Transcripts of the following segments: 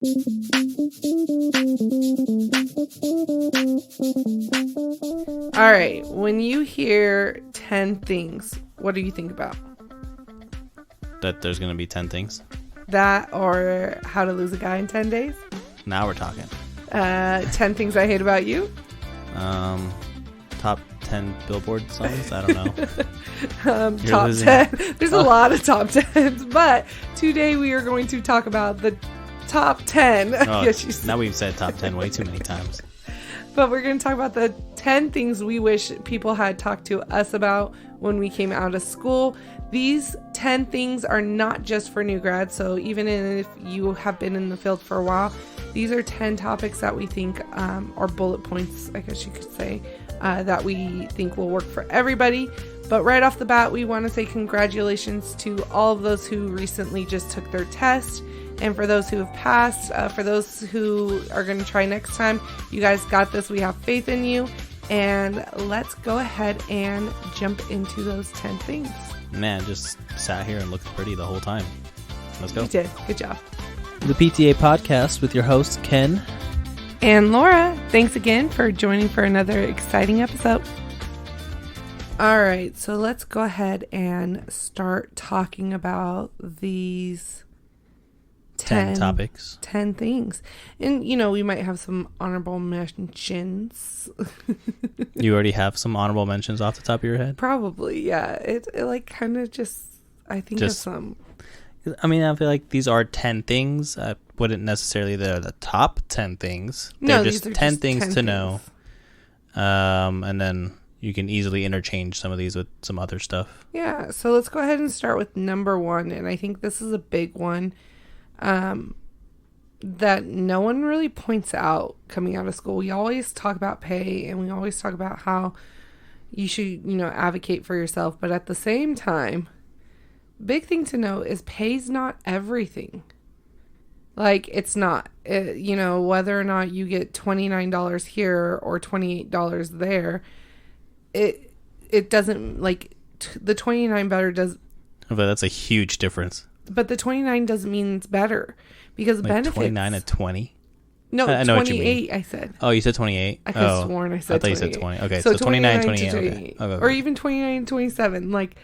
All right, when you hear 10 things, what do you think about? That there's going to be 10 things? That or how to lose a guy in 10 days? Now we're talking. 10 things I hate about you? Top 10 Billboard songs? I don't know. Top losing. 10. There's a lot of top 10s, but today we are going to talk about the top 10. Now we've said top 10 way too many times. But we're going to talk about the 10 things we wish people had talked to us about when we came out of school. These 10 things are not just for new grads, so even if you have been in the field for a while, these are 10 topics that we think are bullet points, I guess you could say, that we think will work for everybody. But right off the bat, we want to say congratulations to all of those who recently just took their test. And for those who have passed, for those who are going to try next time, you guys got this. We have faith in you. And let's go ahead and jump into those 10 things. Man, just sat here and looked pretty the whole time. Let's go. You did. Good job. The PTA Podcast with your hosts, Ken and Laura. Thanks again for joining for another exciting episode. All right, so let's go ahead and start talking about these 10 topics. 10 things. And, we might have some honorable mentions. You already have some honorable mentions off the top of your head? Probably, yeah. It like kind of just, I think of some. I mean, I feel like these are 10 things. I wouldn't necessarily they're the top 10 things. They're just 10 things to know. And then you can easily interchange some of these with some other stuff. Yeah, so let's go ahead and start with number 1. And I think this is a big one that no one really points out coming out of school. We always talk about pay and we always talk about how you should, advocate for yourself. But at the same time, big thing to know is pay's not everything. Like, it's not. Whether or not you get $29 here or $28 there, it doesn't, like, the $29 better does. But that's a huge difference. But the 29 doesn't mean it's better because like benefits. 29 and 20? No, I know 28, what you mean. I said. Oh, you said 28? I could have sworn I said 28. I thought you said 20. Okay, so 29, 28. Okay. Or even 29 and 27. Like,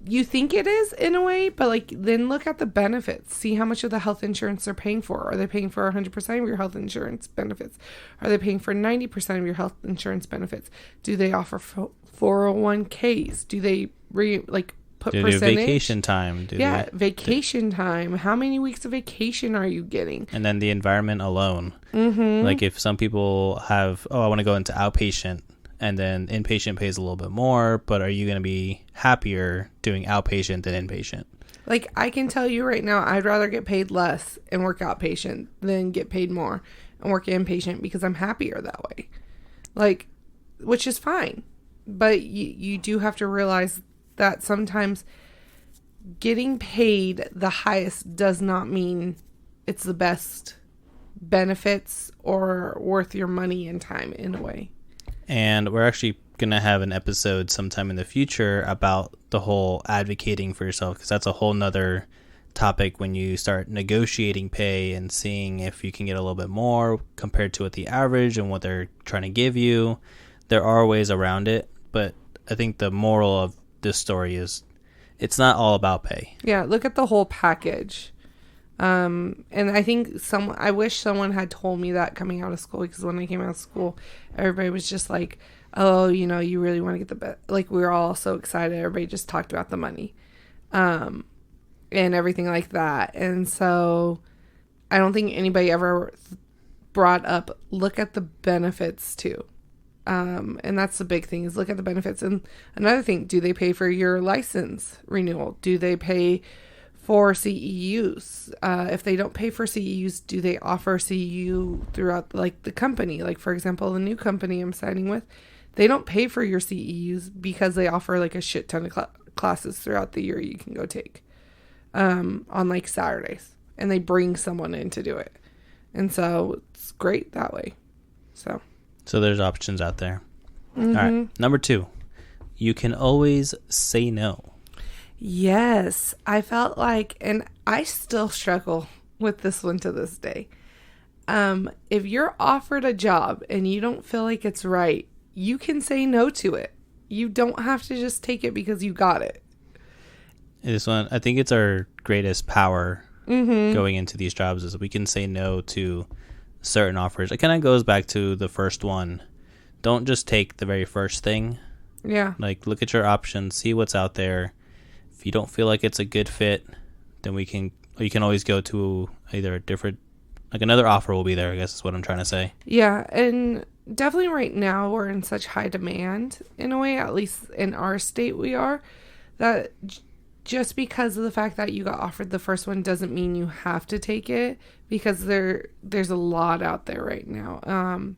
you think it is in a way, but like then look at the benefits. See how much of the health insurance they're paying for. Are they paying for 100% of your health insurance benefits? Are they paying for 90% of your health insurance benefits? Do they offer 401ks? Do they put percentage? Vacation time. Vacation time. How many weeks of vacation are you getting? And then the environment alone. Mm-hmm. Like if some people have, I want to go into outpatient, and then inpatient pays a little bit more, but are you going to be happier doing outpatient than inpatient? Like, I can tell you right now, I'd rather get paid less and work outpatient than get paid more and work inpatient because I'm happier that way. Like, which is fine. But you do have to realize that sometimes getting paid the highest does not mean it's the best benefits or worth your money and time in a way. And we're actually going to have an episode sometime in the future about the whole advocating for yourself, because that's a whole nother topic when you start negotiating pay and seeing if you can get a little bit more compared to what the average and what they're trying to give you. There are ways around it, but I think the moral of this story is it's not all about pay. Yeah, look at the whole package. And I think I wish someone had told me that coming out of school, because when I came out of school, everybody was just like, oh, you really want to get the best. Like, we were all so excited. Everybody just talked about the money, and everything like that. And so I don't think anybody ever brought up, look at the benefits too. And that's the big thing, is look at the benefits. And another thing, do they pay for your license renewal? Do they pay for CEUs? If they don't pay for CEUs, do they offer CEU throughout the company? Like, for example, the new company I'm signing with, they don't pay for your CEUs because they offer a shit ton of classes throughout the year you can go take on Saturdays, and they bring someone in to do it. And so it's great that way. So there's options out there. Mm-hmm. All right. Number 2, you can always say no. Yes, I felt like, and I still struggle, with this one to this day. If you're offered a job and you don't feel like it's right, you can say no to it. You don't have to just take it because you got it. This one, I think it's our greatest power going into these jobs is we can say no to certain offers. It kind of goes back to the first one. Don't just take the very first thing. Yeah. Like, look at your options, see what's out there. If you don't feel like it's a good fit, then you can always go to either a different, like another offer will be there, I guess is what I'm trying to say. Yeah, and definitely right now we're in such high demand in a way, at least in our state we are, that just because of the fact that you got offered the first one doesn't mean you have to take it, because there's a lot out there right now.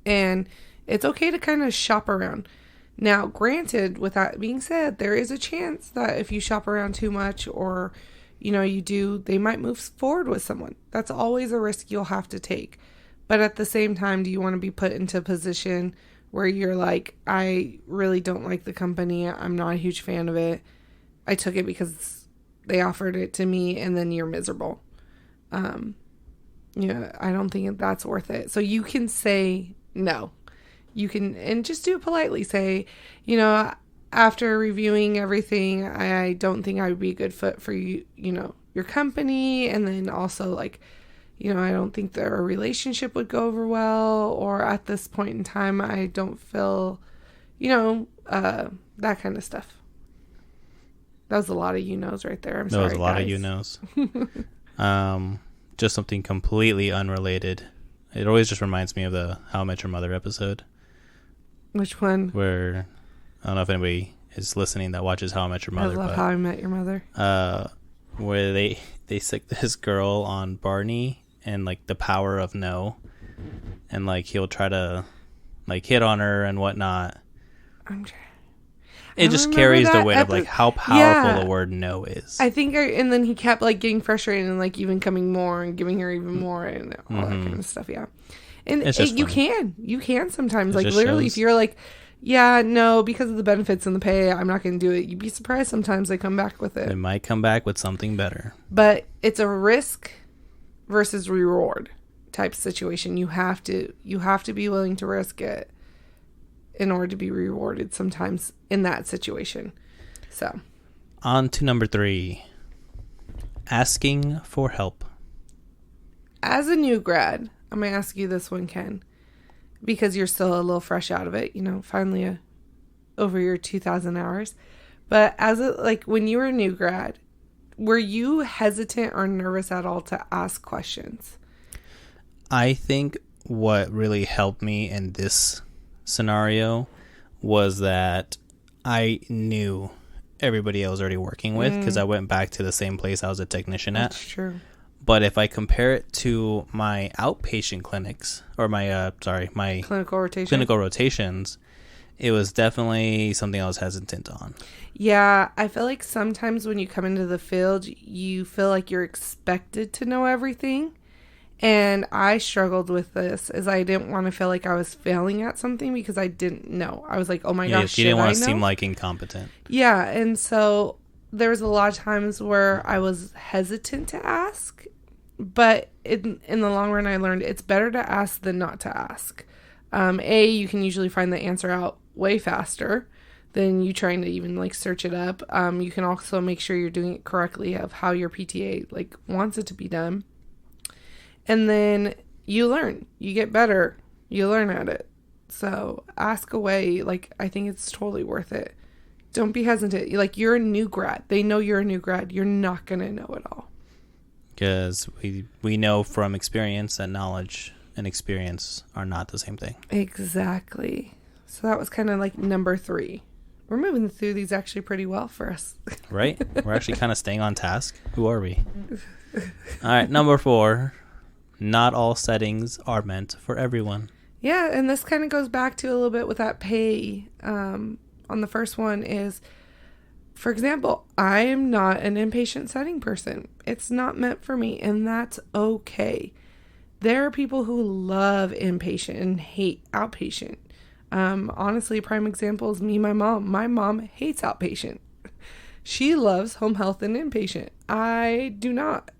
And it's okay to kind of shop around. Now, granted, with that being said, there is a chance that if you shop around too much or, they might move forward with someone. That's always a risk you'll have to take. But at the same time, do you want to be put into a position where you're like, I really don't like the company. I'm not a huge fan of it. I took it because they offered it to me, and then you're miserable. I don't think that's worth it. So you can say no. You can, and just do it politely. Say, after reviewing everything, I don't think I would be a good fit for you, your company. And then also I don't think their relationship would go over well, or at this point in time, I don't feel, that kind of stuff. That was a lot of you-knows right there. I'm sorry, That was a lot guys. of you-knows. Just something completely unrelated. It always just reminds me of the How I Met Your Mother episode. Which one? Where, I don't know if anybody is listening that watches How I Met Your Mother. I love How I Met Your Mother. Where they sick this girl on Barney and the power of no. And he'll try to hit on her and whatnot. It just carries the weight of how powerful the word no is. I think, and then he kept getting frustrated and even coming more and giving her even more and all that kind of stuff. Yeah, and you can sometimes literally if you're no, because of the benefits and the pay, I'm not going to do it. You'd be surprised sometimes they come back with it. They might come back with something better. But it's a risk versus reward type situation. You have to be willing to risk it in order to be rewarded sometimes in that situation. So, on to number 3. Asking for help. As a new grad, I'm going to ask you this one, Ken, because you're still a little fresh out of it, finally over your 2,000 hours. But when you were a new grad, were you hesitant or nervous at all to ask questions? I think what really helped me in this scenario was that I knew everybody I was already working with, because I went back to the same place I was a technician at. That's true. But if I compare it to my outpatient clinics, or my clinical rotations, it was definitely something I was hesitant on. Yeah, I feel like sometimes when you come into the field, you feel like you're expected to know everything. And I struggled with this, as I didn't want to feel like I was failing at something because I didn't know. I was like, oh my gosh, you didn't want to know? seem like incompetent. Yeah, and so there was a lot of times where I was hesitant to ask, but in the long run, I learned it's better to ask than not to ask. You can usually find the answer out way faster than you trying to even search it up. You can also make sure you're doing it correctly of how your PTA wants it to be done. And then you learn. You get better. You learn at it. So ask away. I think it's totally worth it. Don't be hesitant. You're a new grad. They know you're a new grad. You're not going to know it all. Because we know from experience that knowledge and experience are not the same thing. Exactly. So that was kind of number 3. We're moving through these actually pretty well for us. Right? We're actually kind of staying on task. Who are we? All right, number 4. Not all settings are meant for everyone. Yeah, and this kind of goes back to a little bit with that pay. On the first one is, for example, I am not an inpatient setting person. It's not meant for me, and that's okay. There are people who love inpatient and hate outpatient. Honestly, a prime example is me, my mom. My mom hates outpatient. She loves home health and inpatient. I do not.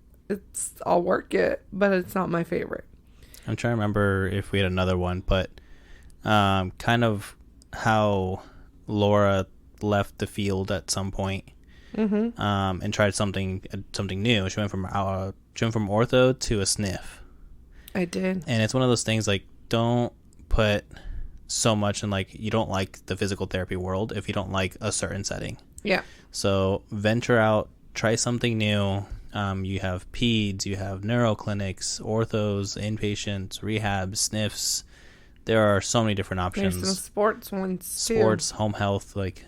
I'll work it, but it's not my favorite. I'm trying to remember if we had another one, but kind of how Laura left the field at some point, and tried something new. She went from ortho to a sniff. I did. And it's one of those things, like, don't put so much in, like, you don't like the physical therapy world if you don't like a certain setting. Yeah. So venture out, try something new. You have peds, you have neuro clinics, orthos, inpatients, rehabs, sniffs. There are so many different options. There's some sports ones too. Sports, home health, like,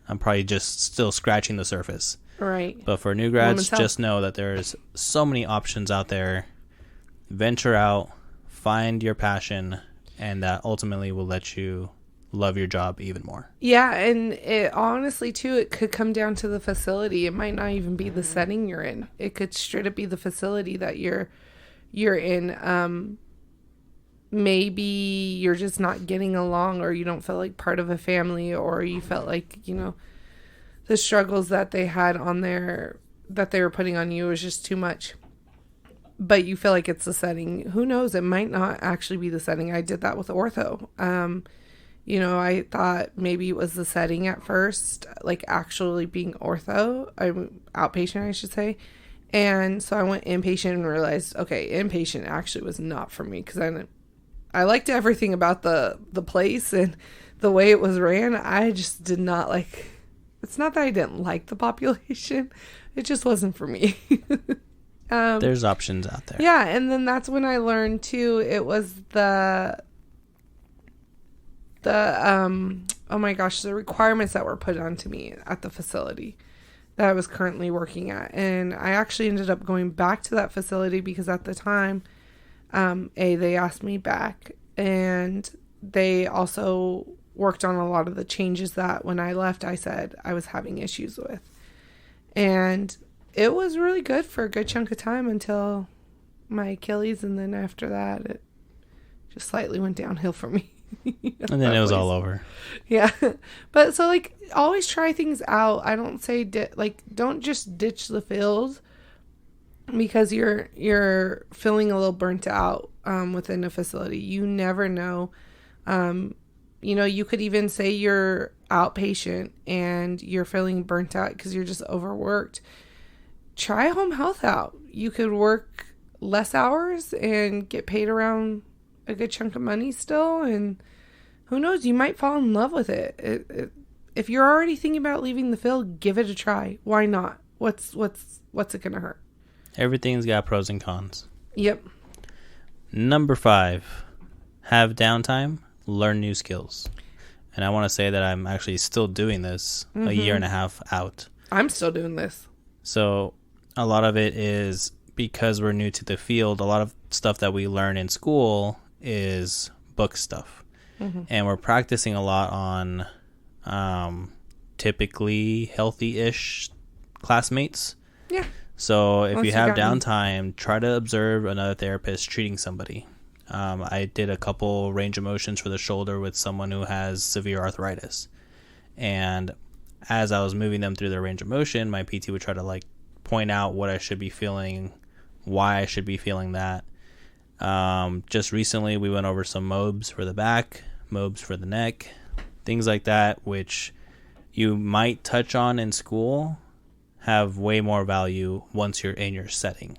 I'm probably just still scratching the surface. Right. But for new grads, just know that there's so many options out there. Venture out, find your passion, and that ultimately will let you love your job even more. Yeah, and it honestly too, it could come down to the facility. It might not even be the setting you're in. It could straight up be the facility that you're in. Maybe you're just not getting along, or you don't feel like part of a family, or you felt like, the struggles that they had on there that they were putting on you was just too much. But you feel like it's the setting. Who knows? It might not actually be the setting. I did that with ortho. I thought maybe it was the setting at first, like actually being ortho. I'm outpatient, I should say. And so I went inpatient and realized, okay, inpatient actually was not for me, because I liked everything about the place and the way it was ran. I just did not like. It's not that I didn't like the population. It just wasn't for me. There's options out there. Yeah, and then that's when I learned too. It was the oh my gosh, the requirements that were put onto me at the facility that I was currently working at. And I actually ended up going back to that facility because at the time, they asked me back, and they also worked on a lot of the changes that when I left, I said I was having issues with. And it was really good for a good chunk of time until my Achilles, and then after that, it just slightly went downhill for me. And then it was all over. Yeah. But so, like, always try things out. I don't say, don't just ditch the field because you're feeling a little burnt out within a facility. You never know. You could even say you're outpatient and you're feeling burnt out because you're just overworked. Try home health out. You could work less hours and get paid around a good chunk of money still, and who knows, you might fall in love with it. If you're already thinking about leaving the field, give it a try. Why not? What's it gonna hurt? Everything's got pros and cons. Yep. Number 5, have downtime, learn new skills. And I want to say that I'm actually still doing this a year and a half out. I'm still doing this. So a lot of it is because we're new to the field. A lot of stuff that we learn in school is book stuff. And we're practicing a lot on typically healthy-ish classmates. Yeah. So if you have downtime, try to observe another therapist treating somebody. I did a couple range of motions for the shoulder with someone who has severe arthritis. And as I was moving them through their range of motion, my PT would try to point out what I should be feeling, why I should be feeling that. Just recently we went over some MOBs for the back, MOBs for the neck, things like that, which you might touch on in school, have way more value once you're in your setting,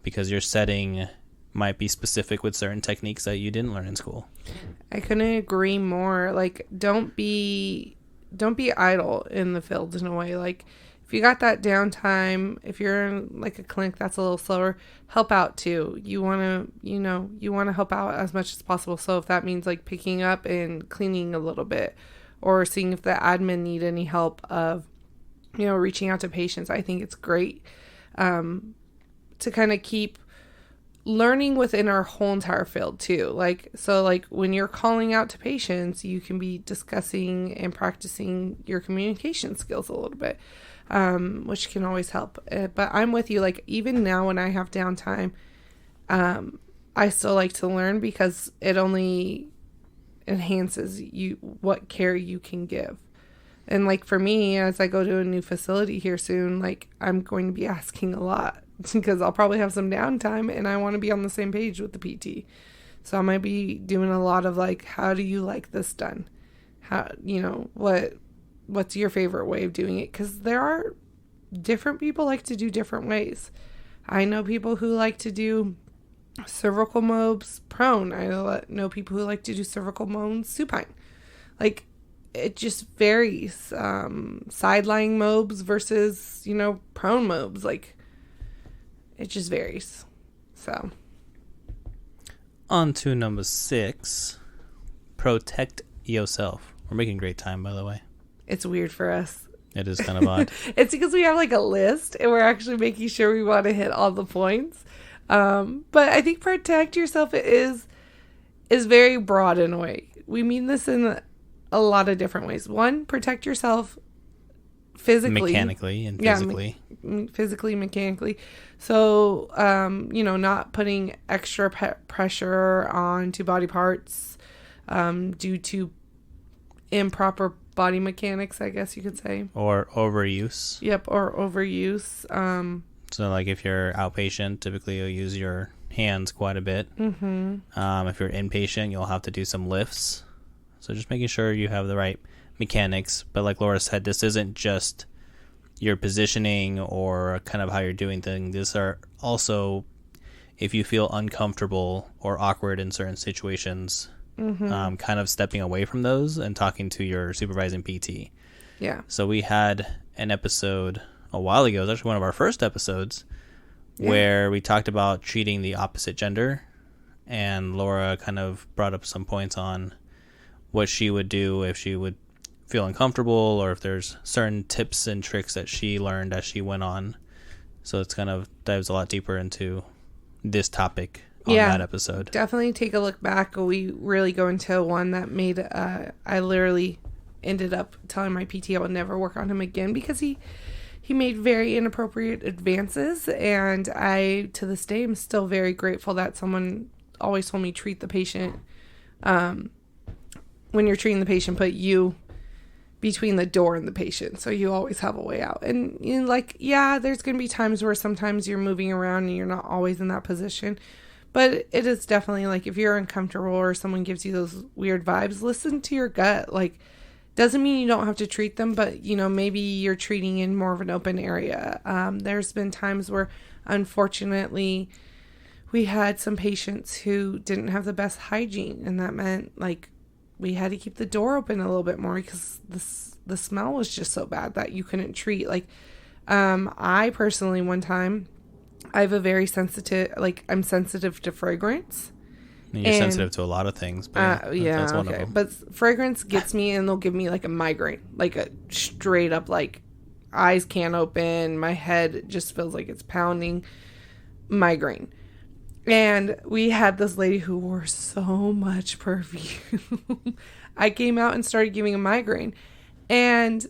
because your setting might be specific with certain techniques that you didn't learn in school. I couldn't agree more. Don't be idle in the field in a way. If you got that downtime, if you're in a clinic that's a little slower, help out too. You want to help out as much as possible. So if that means picking up and cleaning a little bit, or seeing if the admin need any help of, reaching out to patients, I think it's great to kind of keep learning within our whole entire field too. When you're calling out to patients, you can be discussing and practicing your communication skills a little bit. Which can always help. But I'm with you. Even now when I have downtime, I still like to learn because it only enhances what care you can give. And for me, as I go to a new facility here soon, I'm going to be asking a lot because I'll probably have some downtime and I want to be on the same page with the PT. So I might be doing a lot of like, how do you like this done? How, what's your favorite way of doing it? Because there are different people like to do different ways. I know people who like to do cervical mobs prone. I know people who like to do cervical moans supine. Like, it just varies. Side-lying mobs versus, prone mobs. Like, it just varies. So. On to number 6. Protect yourself. We're making great time, by the way. It's weird for us. It is kind of odd. It's because we have like a list and we're actually making sure we want to hit all the points. But I think protect yourself is very broad in a way. We mean this in a lot of different ways. One, protect yourself physically, mechanically, and physically. Physically, mechanically. So, not putting extra pressure onto body parts due to improper body mechanics, I guess you could say. Or overuse. Yep, or overuse. So, like, if you're outpatient, typically you'll use your hands quite a bit. Mm-hmm. If you're inpatient, you'll have to do some lifts. So just making sure you have the right mechanics. But like Laura said, this isn't just your positioning or kind of how you're doing things. These are also if you feel uncomfortable or awkward in certain situations, kind of stepping away from those and talking to your supervising PT. Yeah. So we had an episode a while ago. It was actually one of our first episodes where we talked about treating the opposite gender. And Laura kind of brought up some points on what she would do if she would feel uncomfortable or if there's certain tips and tricks that she learned as she went on. So it's kind of dives a lot deeper into this topic on that episode. Definitely take a look back. We really go into one that made, I literally ended up telling my PT I would never work on him again because he made very inappropriate advances. And I, to this day, am still very grateful that someone always told me treat the patient. When you're treating the patient, put you between the door and the patient, so you always have a way out. And there's gonna be times where sometimes you're moving around and you're not always in that position, but it is definitely like if you're uncomfortable or someone gives you those weird vibes, listen to your gut. Like, doesn't mean you don't have to treat them, but maybe you're treating in more of an open area. There's been times where unfortunately we had some patients who didn't have the best hygiene, and that meant like we had to keep the door open a little bit more because the smell was just so bad that you couldn't treat. Like, I personally, one time, I have a very sensitive, I'm sensitive to fragrance. You're sensitive to a lot of things, but that's one of them. But fragrance gets me and they'll give me like a migraine, like a straight up, like eyes can't open, my head just feels like it's pounding, migraine. And we had this lady who wore so much perfume. I came out and started giving a migraine. And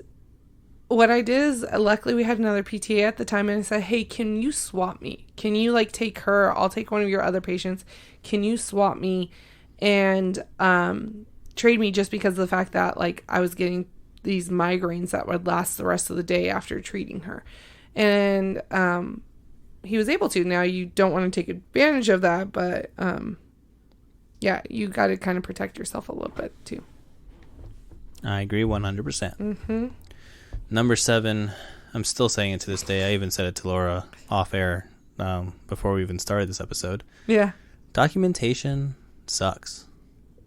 what I did is, luckily we had another PTA at the time, and I said, hey, can you swap me? Can you take her? I'll take one of your other patients. Can you swap me and trade me, just because of the fact that I was getting these migraines that would last the rest of the day after treating her. And he was able to. Now, you don't want to take advantage of that, but you got to kind of protect yourself a little bit too. I agree 100%. Number 7, I'm still saying it to this day. I even said it to Laura off air before we even started this episode. Yeah. Documentation sucks.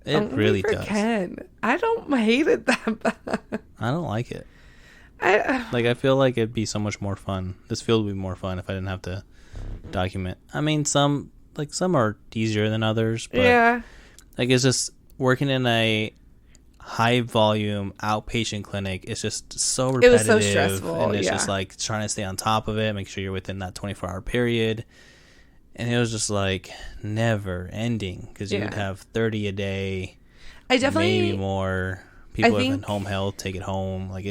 It really does. Ken. I don't hate it that bad. I don't like it. I feel like it'd be so much more fun. This field would be more fun if I didn't have to document. I mean, some are easier than others, but it's just working in a high volume outpatient clinic. It's just so repetitive. It was so stressful, and it's just trying to stay on top of it, make sure you're within that 24-hour period. And it was just never ending because you would have 30 a day. Maybe more. People have been home health, take it home. I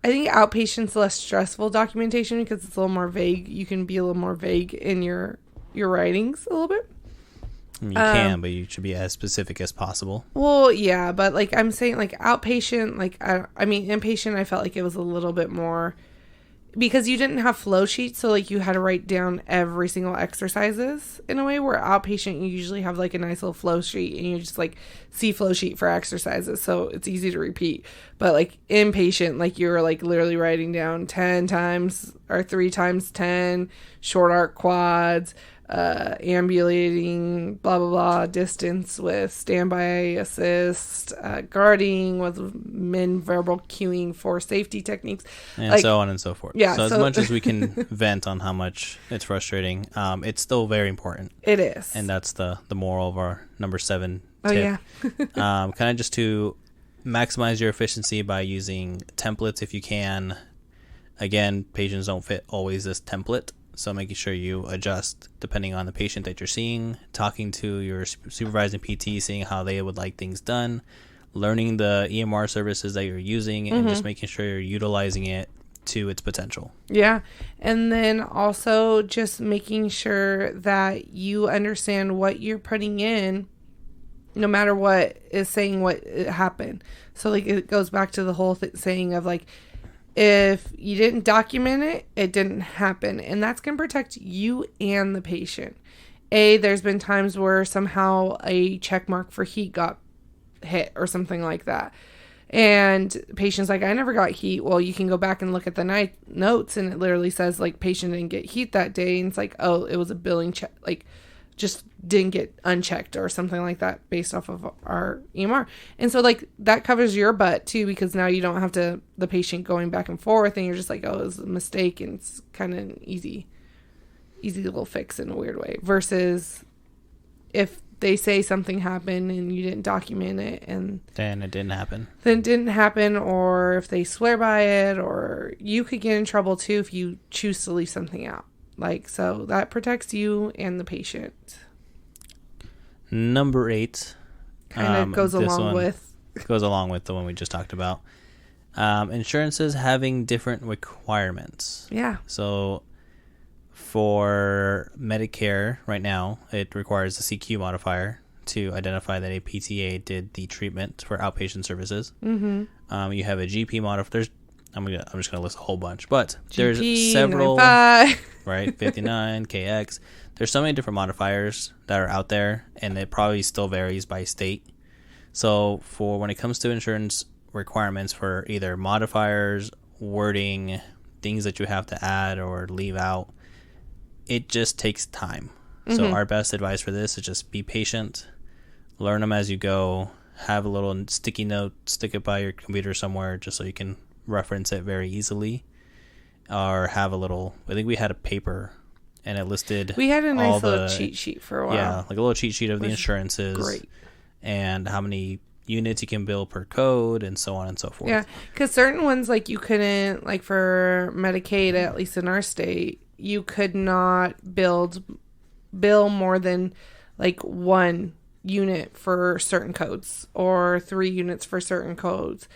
think outpatient's less stressful documentation because it's a little more vague. You can be a little more vague in your writings a little bit. I mean, you can, but you should be as specific as possible. Well, yeah, but I'm saying outpatient, inpatient, I felt like it was a little bit more because you didn't have flow sheets, so like you had to write down every single exercises in a way, where outpatient you usually have like a nice little flow sheet and you just like see flow sheet for exercises, so it's easy to repeat. But like inpatient, like you were like literally writing down 10 times or 3 times 10 short arc quads, ambulating, blah blah blah, distance with standby assist, guarding with min verbal cueing for safety techniques, and like, so on and so forth. Yeah, so as much as we can vent on how much it's frustrating, it's still very important. It is, and that's the moral of our number 7 oh tip. Yeah. Kind of just to maximize your efficiency by using templates if you can. Again, patients don't fit always this template, so making sure you adjust depending on the patient that you're seeing, talking to your supervising PT, seeing how they would like things done, learning the EMR services that you're using, and just making sure you're utilizing it to its potential. Yeah. And then also just making sure that you understand what you're putting in, no matter what is saying what happened. So like it goes back to the whole saying of like, if you didn't document it, it didn't happen. And that's going to protect you and the patient. There's been times where somehow a check mark for heat got hit or something like that. And patient's like, I never got heat. Well, you can go back and look at the notes, and it literally says like patient didn't get heat that day. And it's like, oh, it was a billing check, like just didn't get unchecked or something like that based off of our EMR. And so like that covers your butt too, because now you don't have the patient going back and forth, and you're just like, oh, it was a mistake, and it's kind of an easy little fix in a weird way, versus if they say something happened and you didn't document it and then it didn't happen, or if they swear by it, or you could get in trouble too if you choose to leave something out. Like, so that protects you and the patient. Number 8 kind of goes along with the one we just talked about. Insurances having different requirements. Yeah. So for Medicare right now, it requires a CQ modifier to identify that a PTA did the treatment for outpatient services. Mm-hmm. You have a GP modifier. I'm just gonna list a whole bunch, but GP, there's several, 95. right? 59 KX. There's so many different modifiers that are out there, and it probably still varies by state. So for when it comes to insurance requirements for either modifiers, wording, things that you have to add or leave out, it just takes time. Mm-hmm. So our best advice for this is just be patient, learn them as you go, have a little sticky note, stick it by your computer somewhere just so you can reference it very easily, or have a little, I think we had a paper and it listed, we had a nice little cheat sheet for a while. Yeah, like a little cheat sheet of the insurances. Great. And how many units you can bill per code and so on and so forth. Yeah, because certain ones, like you couldn't, like for Medicaid, at least in our state, you could not bill more than like 1 unit for certain codes or 3 units for certain codes.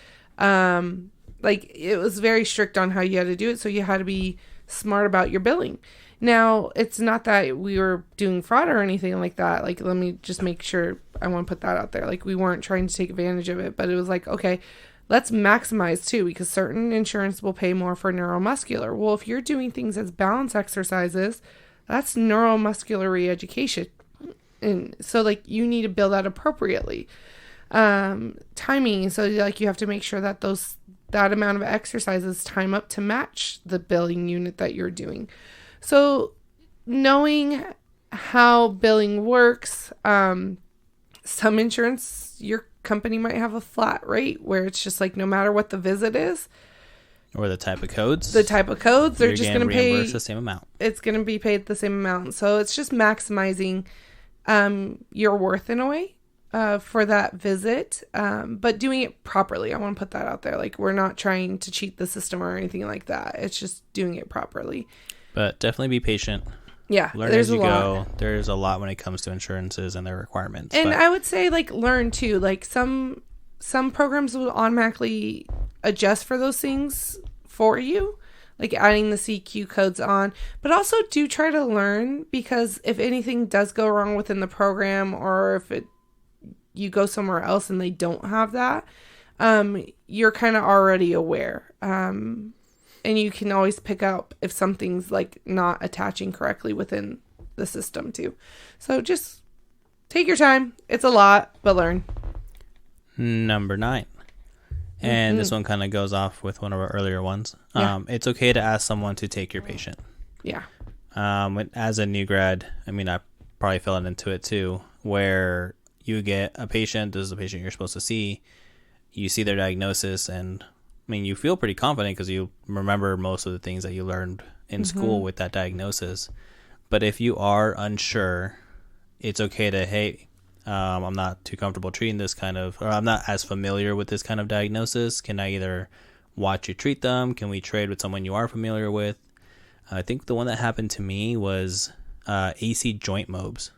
Like it was very strict on how you had to do it, so you had to be smart about your billing. Now, it's not that we were doing fraud or anything like that. Like, let me just make sure, I want to put that out there. Like, we weren't trying to take advantage of it, but it was like, okay, let's maximize too, because certain insurance will pay more for neuromuscular. Well, if you're doing things as balance exercises, that's neuromuscular re-education. And so like you need to bill that appropriately. Timing. So like you have to make sure that that amount of exercises time up to match the billing unit that you're doing. So knowing how billing works, some insurance, your company might have a flat rate where it's just like no matter what the visit is, or the type of codes, they're just going to pay the same amount. It's going to be paid the same amount. So it's just maximizing your worth in a way for that visit, but doing it properly. I want to put that out there. Like, we're not trying to cheat the system or anything like that. It's just doing it properly. But definitely be patient. Yeah, learn as you go. There's a lot when it comes to insurances and their requirements. And I would say, like, learn too. Like, some programs will automatically adjust for those things for you, like adding the CQ codes on. But also do try to learn, because if anything does go wrong within the program, or if you go somewhere else and they don't have that, you're kind of already aware. And you can always pick up if something's like not attaching correctly within the system too. So just take your time. It's a lot, but learn. Number 9. And this one kind of goes off with one of our earlier ones. Yeah. It's okay to ask someone to take your patient. Yeah. As a new grad, I mean, I probably fell into it too, where you get a patient, this is the patient you're supposed to see, you see their diagnosis, and I mean, you feel pretty confident because you remember most of the things that you learned in school with that diagnosis. But if you are unsure, it's okay to, hey, I'm not too comfortable treating this kind of, or I'm not as familiar with this kind of diagnosis. Can I either watch you treat them? Can we trade with someone you are familiar with? I think the one that happened to me was AC joint mobs.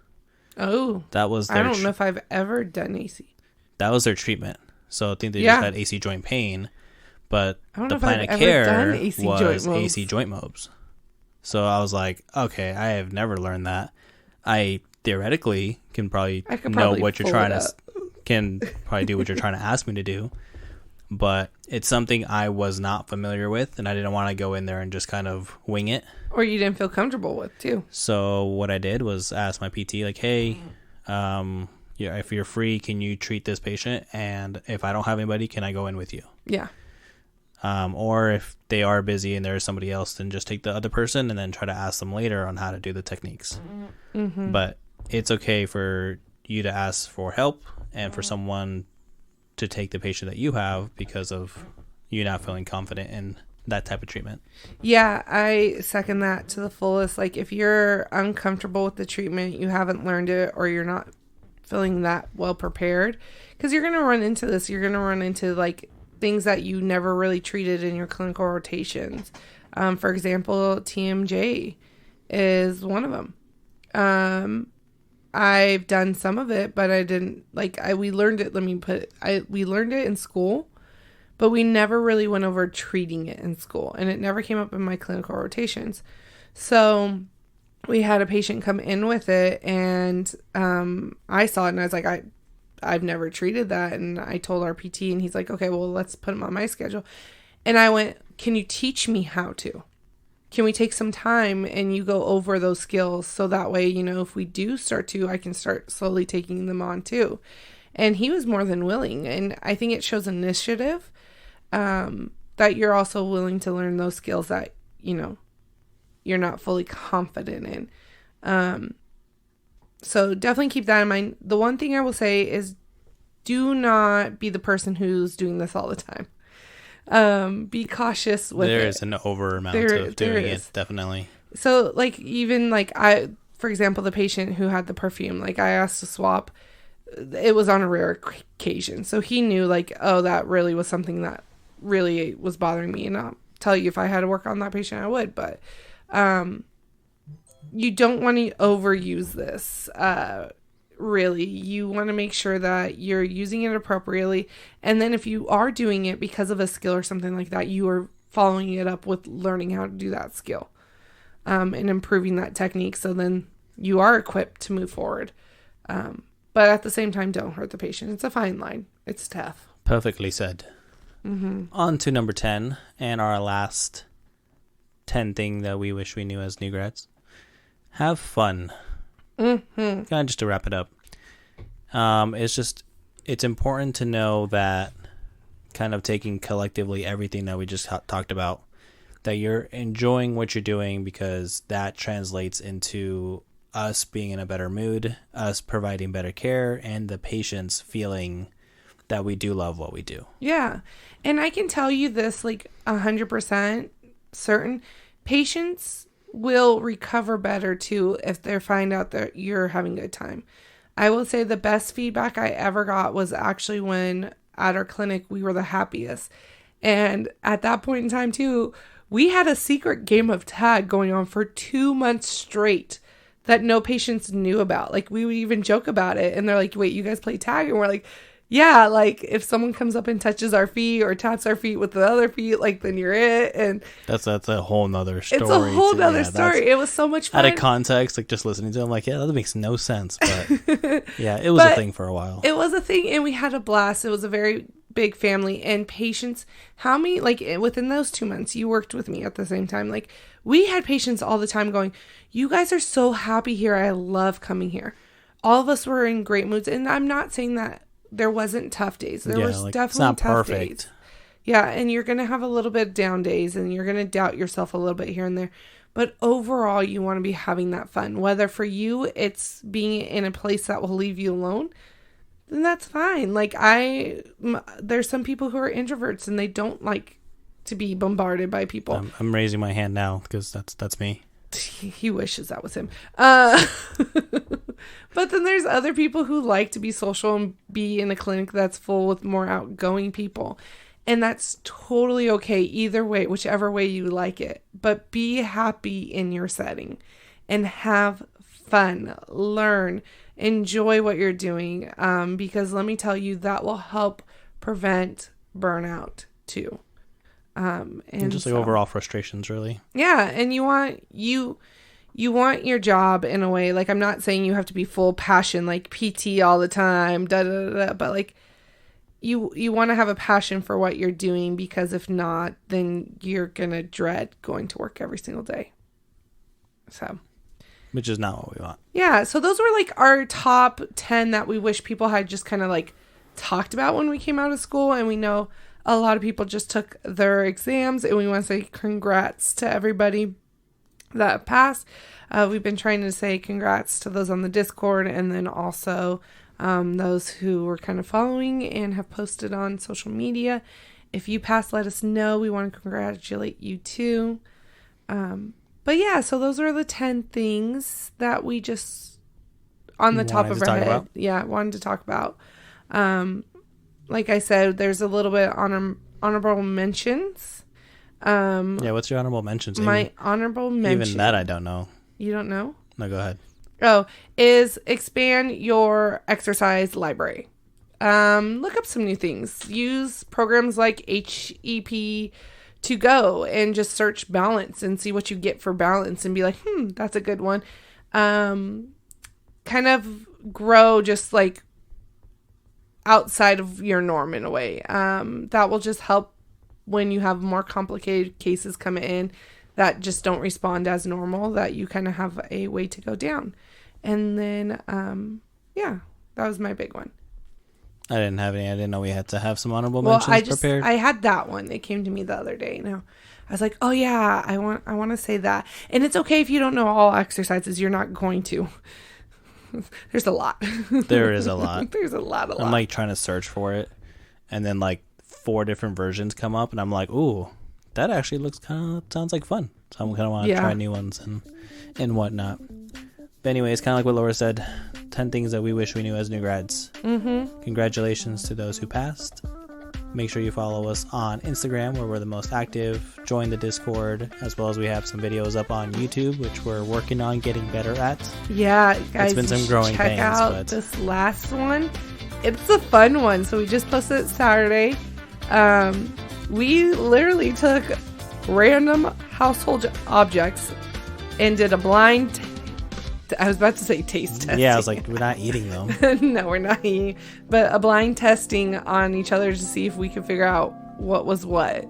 Oh, that was I don't know if I've ever done AC. That was their treatment. So I think they just had AC joint pain, but the plan of care was AC joint mobs. So I was like, okay, I have never learned that. I theoretically can probably know what you're trying to, can probably do what you're trying to ask me to do, but it's something I was not familiar with, and I didn't want to go in there and just kind of wing it. Or you didn't feel comfortable with too. So what I did was ask my PT, like, hey, if you're free, can you treat this patient? And if I don't have anybody, can I go in with you? Yeah. Or if they are busy and there's somebody else, then just take the other person and then try to ask them later on how to do the techniques. But it's okay for you to ask for help and for someone to take the patient that you have because of you not feeling confident in that type of treatment. Yeah, I second that to the fullest. Like, if you're uncomfortable with the treatment, you haven't learned it, or you're not feeling that well prepared, because you're going to run into this. You're going to run into like things that you never really treated in your clinical rotations. For example, TMJ is one of them. I've done some of it, but I didn't we learned it. We learned it in school, but we never really went over treating it in school, and it never came up in my clinical rotations. So we had a patient come in with it, and I saw it, and I was like, I've never treated that. And I told our PT, and he's like, okay, well, let's put him on my schedule. And I went, can you teach me how to? Can we take some time and you go over those skills, so that way, if we do start to, I can start slowly taking them on too. And he was more than willing. And I think it shows initiative, that you're also willing to learn those skills that, you're not fully confident in. So definitely keep that in mind. The one thing I will say is, do not be the person who's doing this all the time. Be cautious with it. There is an over amount of doing it, definitely. So for example, the patient who had the perfume, I asked to swap. It was on a rare occasion. So he knew that really was something that really was bothering me. And I'll tell you, if I had to work on that patient, I would. But you don't want to overuse this. Really, you want to make sure that you're using it appropriately. And then if you are doing it because of a skill or something like that, you are following it up with learning how to do that skill, and improving that technique. So then you are equipped to move forward. But at the same time, don't hurt the patient. It's a fine line. It's tough. Perfectly said. On to number 10, and our last 10 thing that we wish we knew as new grads. Have fun. Kind of just to wrap it up. It's important to know that, kind of taking collectively everything that we just talked about, that you're enjoying what you're doing, because that translates into us being in a better mood, us providing better care, and the patients feeling that we do love what we do. Yeah. And I can tell you this 100% certain. Patients will recover better too if they find out that you're having a good time. I will say the best feedback I ever got was actually when at our clinic we were the happiest. And at that point in time too, we had a secret game of tag going on for 2 months straight that no patients knew about. We would even joke about it, and they're like, wait, you guys play tag? And we're like, yeah, if someone comes up and touches our feet or taps our feet with the other feet, then you're it. And that's a whole nother story. It's a whole nother story. It was so much fun. Out of context, just listening to them, yeah, that makes no sense. But yeah, it was a thing for a while. It was a thing, and we had a blast. It was a very big family and patients. How many, like within those 2 months you worked with me at the same time, like we had patients all the time going, you guys are so happy here. I love coming here. All of us were in great moods. And I'm not saying that there wasn't tough days. There was like, definitely tough days. Yeah. And you're going to have a little bit of down days and you're going to doubt yourself a little bit here and there. But overall, you want to be having that fun. Whether for you, it's being in a place that will leave you alone, then that's fine. Like there's some people who are introverts and they don't like to be bombarded by people. I'm raising my hand now because that's me. He wishes that was him. But then there's other people who like to be social and be in a clinic that's full with more outgoing people. And that's totally okay either way, whichever way you like it. But be happy in your setting and have fun, learn, enjoy what you're doing. Because let me tell you, that will help prevent burnout too. And just like overall frustrations, really. Yeah. And you want your job in a way, like I'm not saying you have to be full passion, like PT all the time, but like you want to have a passion for what you're doing, because if not, then you're going to dread going to work every single day. So, which is not what we want. Yeah. So those were like our top 10 that we wish people had just kind of like talked about when we came out of school. And we know a lot of people just took their exams, and we want to say congrats to everybody that passed. We've been trying to say congrats to those on the Discord, and then also those who were kind of following and have posted on social media. If you passed, let us know. We want to congratulate you too. But yeah, so those are the 10 things that we just on the top of our head. Yeah, wanted to talk about. Like I said, there's a little bit honorable mentions. What's your honorable mentions? My honorable mention. Even that I don't know. You don't know? No, go ahead. Oh, is expand your exercise library. Look up some new things. Use programs like HEP to go and just search balance and see what you get for balance and be like, that's a good one. Kind of grow just like outside of your norm in a way. That will just help when you have more complicated cases come in that just don't respond as normal, that you kind of have a way to go down. And then, that was my big one. I didn't have any. I didn't know we had to have some honorable mentions prepared. I had that one. It came to me the other day. Now I was like, oh yeah, I want to say that. And it's okay if you don't know all exercises. You're not going to. There's a lot. There is a lot. There's a lot. I'm like trying to search for it, and then like 4 different versions come up, and I'm like, ooh, that actually sounds like fun. So I'm kind of want to try new ones and whatnot. But anyways, kind of like what Laura said, 10 things that we wish we knew as new grads. Mm-hmm. Congratulations to those who passed. Make sure you follow us on Instagram, where we're the most active. Join the Discord, as well as we have some videos up on YouTube, which we're working on getting better at. Yeah, guys, it's been some growing pains. Check out this last one. It's a fun one. So we just posted it Saturday. We literally took random household objects and did a blind I was about to say taste testing. Yeah, I was like, we're not eating them. No, we're not eating. But a blind testing on each other to see if we could figure out what was what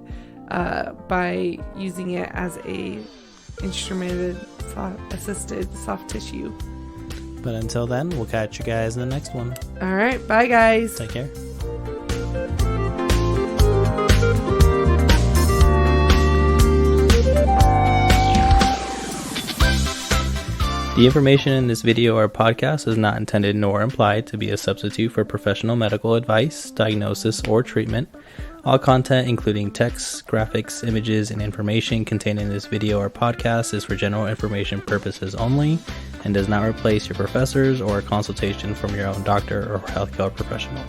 by using it as a instrumented assisted soft tissue. But until then, we'll catch you guys in the next one. All right. Bye, guys. Take care. The information in this video or podcast is not intended nor implied to be a substitute for professional medical advice, diagnosis, or treatment. All content, including text, graphics, images, and information contained in this video or podcast is for general information purposes only and does not replace your professors or a consultation from your own doctor or healthcare professional.